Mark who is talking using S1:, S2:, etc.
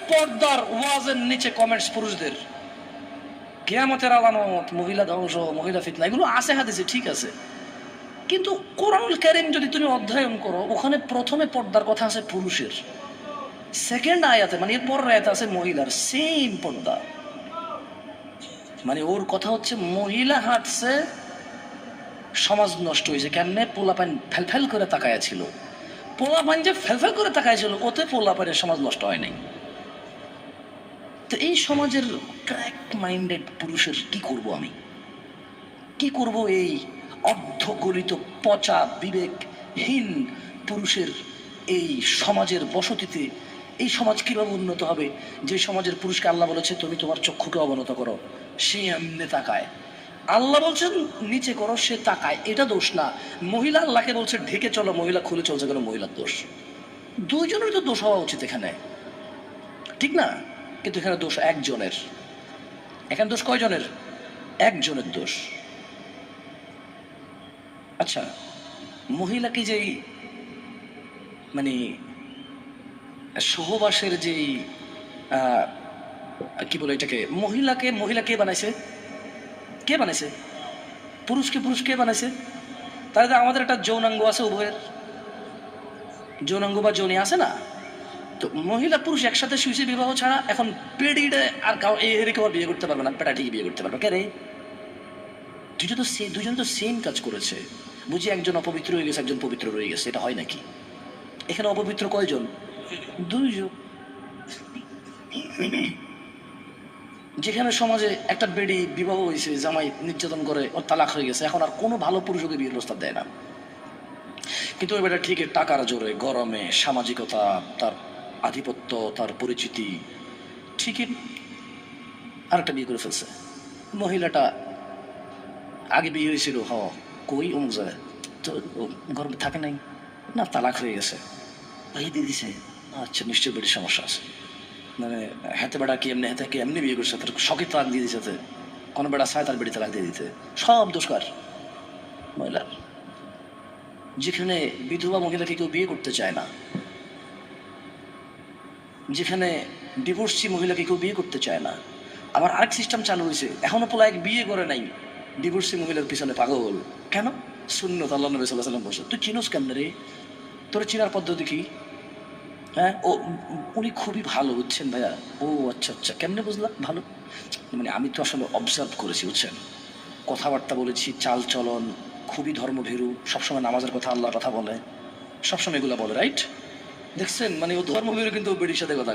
S1: পর্দার ওয়াজের নিচে কমেন্টস পুরুষদের, কিয়ামতের আলামত, মহিলা ধ্বংস, মহিলা ফিতনা, এগুলো আছে হাদিসে, ঠিক আছে। কিন্তু কোরআনুল কারীম যদি তুমি অধ্যয়ন করো, ওখানে প্রথমে পর্দার কথা আছে পুরুষের, সেকেন্ড আয়াতে মানে এর পরের আয়াতে আছে মহিলার, সেম পর্দা। মানে ওর কথা হচ্ছে মহিলা হাঁটছে, সমাজ নষ্ট হয়েছে কেমনে? পোলাপান ফেলফেল করে তাকায়া ছিল, পোলাপান যে ফেলফেল করে তাকায়া ছিল, ওতে পোলাপানের সমাজ নষ্ট হয় নাই। তো এই সমাজের ক্র্যাক মাইন্ডেড পুরুষের কি করব আমি, কি করব? এই অর্ধগলিত পচা বিবেকহীন পুরুষের এই সমাজের বসতিতে এই সমাজ কিভাবে উন্নত হবে? যে সমাজের পুরুষকে আল্লাহ বলেছে তুমি তোমার চক্ষুকে অবনত করো, সে এমনি তাকায়। আল্লাহ বলছেন নিচে করো, সে তাকায়, এটা দোষ না। মহিলা আল্লাহকে বলছে ঢেকে চলো, মহিলা খুলে চলছে কেন? মহিলার দোষ। দুইজনের তো দোষ হওয়া উচিত এখানে, ঠিক না? কিন্তু এখানে দোষ একজনের। এখানে দোষ কয়জনের? একজনের দোষ। আচ্ছা, মহিলাকে যেই মানে সহবাসের যেই কি বলে এটাকে, মহিলা কে বানাইছে? কে বানাইছে? পুরুষকে পুরুষ কে বানাইছে? তাহলে আমাদের একটা যৌনাঙ্গ আছে, উভয়ের যৌনাঙ্গ বা যৌনি আছে না? তো মহিলা পুরুষ একসাথে শুয়েছে বিবাহ ছাড়া, এখন পেডিডে আর এরকম বিয়ে করতে পারবে না, পেটাটিকে বিয়ে করতে পারবে কে রে? দুজন তো সেম কাজ করেছে। বুঝি একজন অপবিত্র হয়ে গেছে, একজন পবিত্র রয়ে গেছে, এটা হয় নাকি? এখানে অপবিত্র কয়জন? দুইজন। যেখানে সমাজে একটা বেডি বিবাহ হয়েছে, জামাই নির্যাতন করে, ওর তালাক হয়ে গেছে, এখন আর কোনো ভালো পুরুষ ওকে বিয়ের প্রস্তাব দেয় না। কিন্তু ওই বেটা ঠিকই টাকার জোরে, গরমে, সামাজিকতা, তার আধিপত্য, তার পরিচিতি, ঠিকই আরেকটা বিয়ে করে ফেলছে। মহিলাটা আগে বিয়ে হয়েছিল, কই অমুক জায়গায়, তো গরমে থাকে নাই না, তালাক হয়ে গেছে, ভাই দিয়ে দিছে। আচ্ছা, নিশ্চয়ই বেটির সমস্যা আছে। মানে হাতে বেড়া কি এমনি, হাতে কি এমনি বিয়ে করছে, তার শখে তালাক দিয়ে দিচ্ছে। কোনো বেড়া চায় তার বেটি তালাক দিয়ে দিতে, সব দোষকার মহিলার। যেখানে বিধবা মহিলাকে কেউ বিয়ে করতে চায় না, যেখানে ডিভোর্সি মহিলাকে কেউ বিয়ে করতে চায় না, আবার আরেক সিস্টেম চালু হয়েছে, এখনো পোলা এক বিয়ে করে নাই, ডিভোর্সি মহিলার পিছনে পাগল। কেন? সুন্নত আল্লাহ নবী সাল্লাল্লাহু আলাইহি ওয়াসাল্লাম বলছে। তুই চিনোস কেমন রে? তোর চিনার পদ্ধতি কি? হ্যাঁ, ও উনি খুবই ভালো, বুঝছেন ভাইয়া? ও আচ্ছা আচ্ছা, কেমনে বুঝলাম ভালো? মানে আমি তো আসলে অবজার্ভ করেছি, বুঝছেন, কথাবার্তা বলেছি, চাল চলন খুবই ধর্মভীরু, সবসময় নামাজের কথা, আল্লাহর কথা বলে, সবসময় এগুলো বলে, রাইট? দেখছেন, মানে ও ধর্মভীরু কিন্তু বেডির সাথে কথা